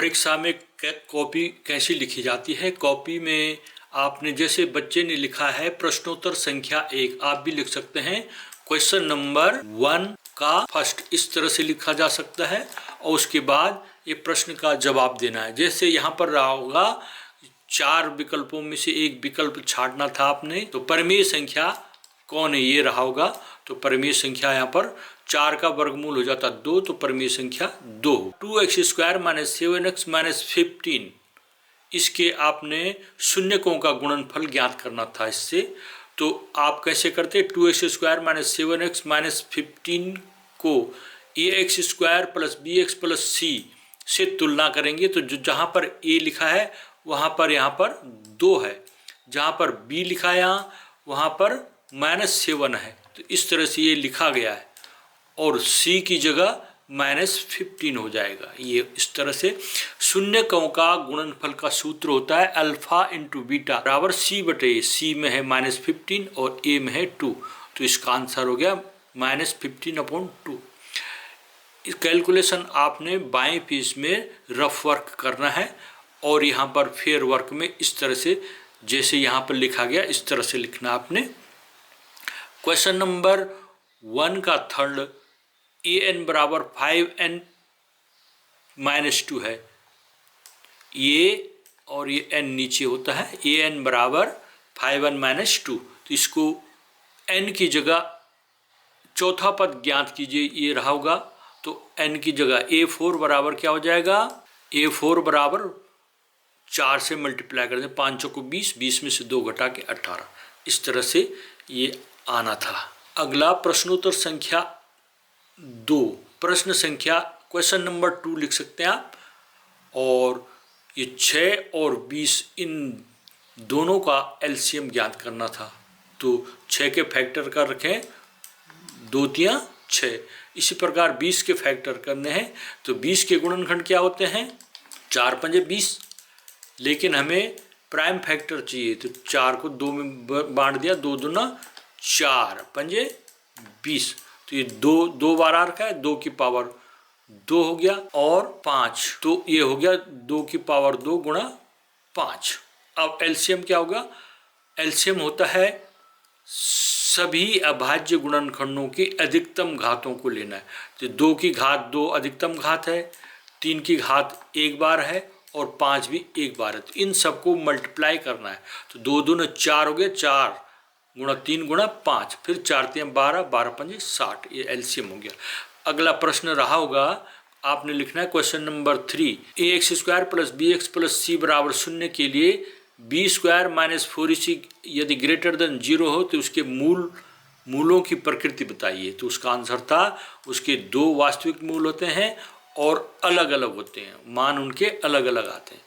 परीक्षा में कॉपी कैसी लिखी जाती है। कॉपी में आपने जैसे बच्चे ने लिखा है प्रश्नोत्तर संख्या 1, आप भी लिख सकते हैं क्वेश्चन नंबर 1 का फर्स्ट, इस तरह से लिखा जा सकता है और उसके बाद ये प्रश्न का जवाब देना है। जैसे यहाँ पर रहा होगा 4 विकल्पों में से एक विकल्प छांटना था आपने, तो परिमेय संख्या कौन है ये रहा होगा। तो परिमेय संख्या यहाँ पर 4 का वर्गमूल हो जाता 2, तो परिमेय संख्या 2। 2x² - 7x - 15, इसके आपने शून्यकों का गुणनफल ज्ञात करना था इससे। तो आप कैसे करते, 2x² - 7x - 15 को ax² + bx + c से तुलना करेंगे। तो जो जहाँ पर a लिखा है वहाँ पर यहाँ पर 2 है, जहाँ पर b लिखा है यहाँ वहाँ पर -7 है। तो इस तरह से ये लिखा गया है और c की जगह -15 हो जाएगा। ये इस तरह से शून्यकों का गुणनफल का सूत्र होता है अल्फा × बीटा बराबर c/a। c में है -15 और a में है 2, तो इसका आंसर हो गया -15/2। इस कैलकुलेशन आपने बाएं पेज में रफ वर्क करना है और यहाँ पर फेयर वर्क में इस तरह से जैसे यहाँ पर लिखा गया इस तरह से लिखना आपने। क्वेश्चन नंबर 1 का थर्ड, an बराबर 5n - 2 है, ये और ये n नीचे होता है, an बराबर 5n - 2। तो इसको n की जगह चौथा पद ज्ञात कीजिए, ये रहा होगा। तो n की जगह a4 बराबर क्या हो जाएगा, a4 बराबर 4 से मल्टीप्लाई कर दें, 5 को 20, 20 में से 2 घटा के 18, इस तरह से ये आना था। अगला प्रश्नोत्तर संख्या 2, प्रश्न संख्या क्वेश्चन नंबर 2 लिख सकते हैं आप। और ये 6 और 20 इन दोनों का एलसीएम ज्ञात करना था। तो 6 के फैक्टर का रखें 2 × 6, इसी प्रकार 20 के फैक्टर करने हैं। तो 20 के गुणनखंड क्या होते हैं, 4 × 5 = 20, लेकिन हमें प्राइम फैक्टर चाहिए। तो 4 को 2 में बांट दिया, 2 × 2 = 4, 5 = 20। तो ये 2 बार आ रखा है, 2 की पावर 2 हो गया और 5, तो ये हो गया 2 की पावर 2 × 5। अब एलसीएम क्या होगा, एलसीएम होता है सभी अभाज्य गुणनखंडों की अधिकतम घातों को लेना है। तो 2 की घात 2 अधिकतम घात है, 3 की घात 1 बार है और 5 भी 1 बार है। तो इन सबको मल्टीप्लाई करना है। तो 2 दूनी 4 हो गया, 4 × 3 × 5, फिर 4 × 3 = 12, 12 × 5 = 60, ये एलसीएम हो गया। अगला प्रश्न रहा होगा, आपने लिखना है question number 3, ax² + bx + c बराबर 0 के लिए b² - 4ac यदि ग्रेटर देन 0 हो तो उसके मूलों की प्रकृति बताइए। तो उसका आंसर था उसके 2 वास्तविक मूल होते हैं और अलग अलग होते हैं, मान उनके अलग अलग आते हैं।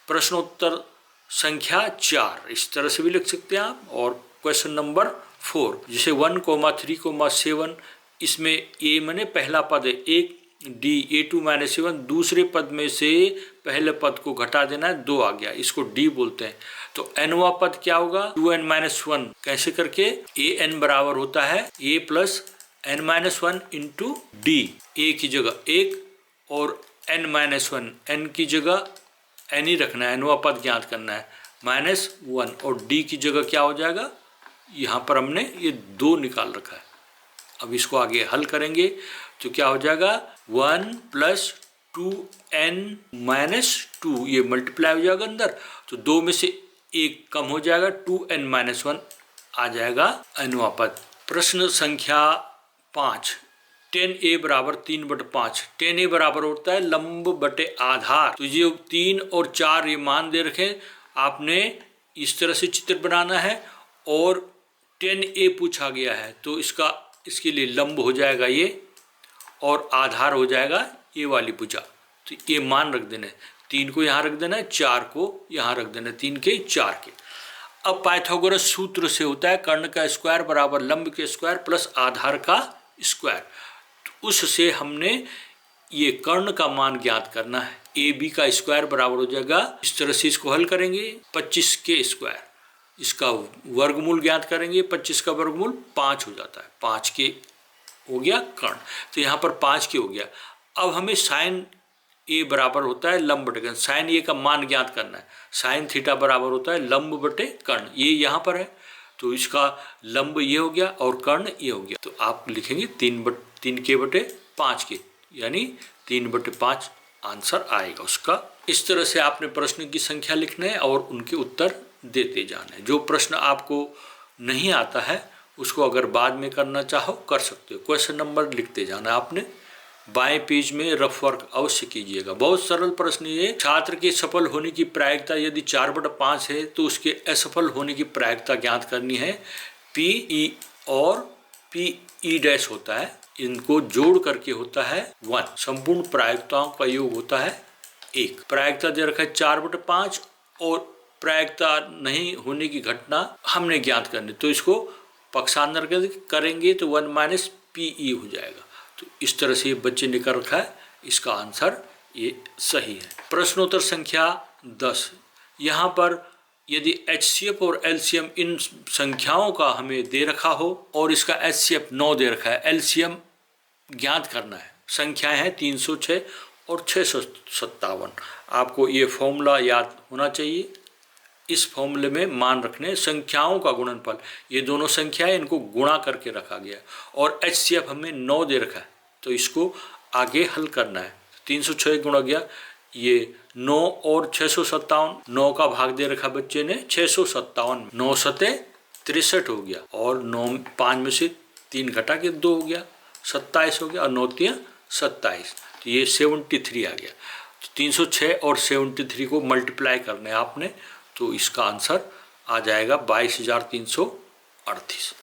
प्रश्नोत्तर संख्या 4 इस तरह से भी लिख सकते हैं आप। और क्वेश्चन नंबर 4, जिसे 1, 3, 7, इसमें a माने पहला पद है 1, d a2 - 7, दूसरे पद में से पहले पद को घटा देना है, 2 आ गया, इसको d बोलते हैं। तो nवा पद क्या होगा, 2n - 1, कैसे करके, an बराबर होता है a + n - 1 × d, a की जगह 1 और n - 1, n की जगह n ही रखना है, nवा पद ज्ञात करना है -1 और d की जगह क्या हो जाएगा, यहाँ पर हमने ये 2 निकाल रखा है। अब इसको आगे हल करेंगे तो क्या हो जाएगा, 1 + 2n - 2, ये मल्टीप्लाई हो जाएगा अंदर, तो 2 में से 1 कम हो जाएगा, 2n - 1 आ जाएगा nवा पद। प्रश्न संख्या 5, 10a बराबर 3/5, 10a बराबर होता है लंब बटे आधार। तो ये 3 और 4 ये मान दे रखे, आपने इस तरह से चित्र बनाना है और 10a पूछा गया है, तो इसके लिए लंब हो जाएगा ये और आधार हो जाएगा ये वाली भुजा। तो ये मान रख देना है, 3 को यहाँ रख देना है, 4 को यहाँ रख देना है, 3 के 4 के। अब पाइथागोरस सूत्र से होता है कर्ण का स्क्वायर बराबर लंब के स्क्वायर प्लस आधार का स्क्वायर। तो उससे हमने ये कर्ण का मान ज्ञात करना है, ab का स्क्वायर बराबर हो जाएगा, इस तरह से इसको हल करेंगे 25 के स्क्वायर, इसका वर्गमूल ज्ञात करेंगे, 25 का वर्गमूल 5 हो जाता है, 5 के हो गया कर्ण, तो यहाँ पर 5 के हो गया। अब हमें साइन ए बराबर होता है लंब बटे कर्ण। साइन ए का मान ज्ञात करना है। साइन थीटा बराबर होता है लंब बटे कर्ण। ये यहाँ पर है तो इसका लंब ये हो गया और कर्ण ये हो गया। तो आप लिखेंगे 3/5 के, यानी 3/5 आंसर आएगा उसका। इस तरह से आपने प्रश्न की संख्या लिखना है और उनके उत्तर देते जाना है। जो प्रश्न आपको नहीं आता है उसको अगर बाद में करना चाहो कर सकते हो। क्वेश्चन नंबर लिखते जाना है आपने। बाएं पेज में रफ वर्क अवश्य कीजिएगा। बहुत सरल प्रश्न ये। छात्र के सफल होने की प्रायिकता यदि 4/5 है तो उसके असफल होने की प्रायिकता ज्ञात करनी है। PE और PE' होता है, इनको जोड़ करके होता है 1। संपूर्ण प्रायिकताओं का योग होता है 1। प्रायिकता दे रखा है 4/5 और प्रायिकता नहीं होने की घटना हमने ज्ञात करनी, तो इसको पक्षांतर करेंगे तो 1 - PE हो जाएगा। तो इस तरह से ये बच्चे ने कर रखा है, इसका आंसर ये सही है। प्रश्नोत्तर संख्या 10। यहाँ पर यदि HCF और LCM इन संख्याओं का हमें दे रखा हो और इसका HCF 9 दे रखा है, LCM ज्ञात करना है। संख्याएं हैं 306 और 657। आपको ये फॉर्मूला याद होना चाहिए। इस फॉर्मूले में मान रखने संख्याओं का गुणनफल, ये दोनों संख्याएं इनको गुणा करके रखा गया और HCF हमें 9 दे रखा है तो इसको आगे हल करना है। 306 गुणा गया ये 9 और 657, 9 का भाग दे रखा बच्चे ने 657, 9 सते 63 हो गया और 9 5 में से 3 घटा के 2 हो गया, 27 हो गया और 9 3 27, तो ये 73 आ गया। तो 306 और 73 को मल्टीप्लाई करना है आपने, तो इसका आंसर आ जाएगा 22,338।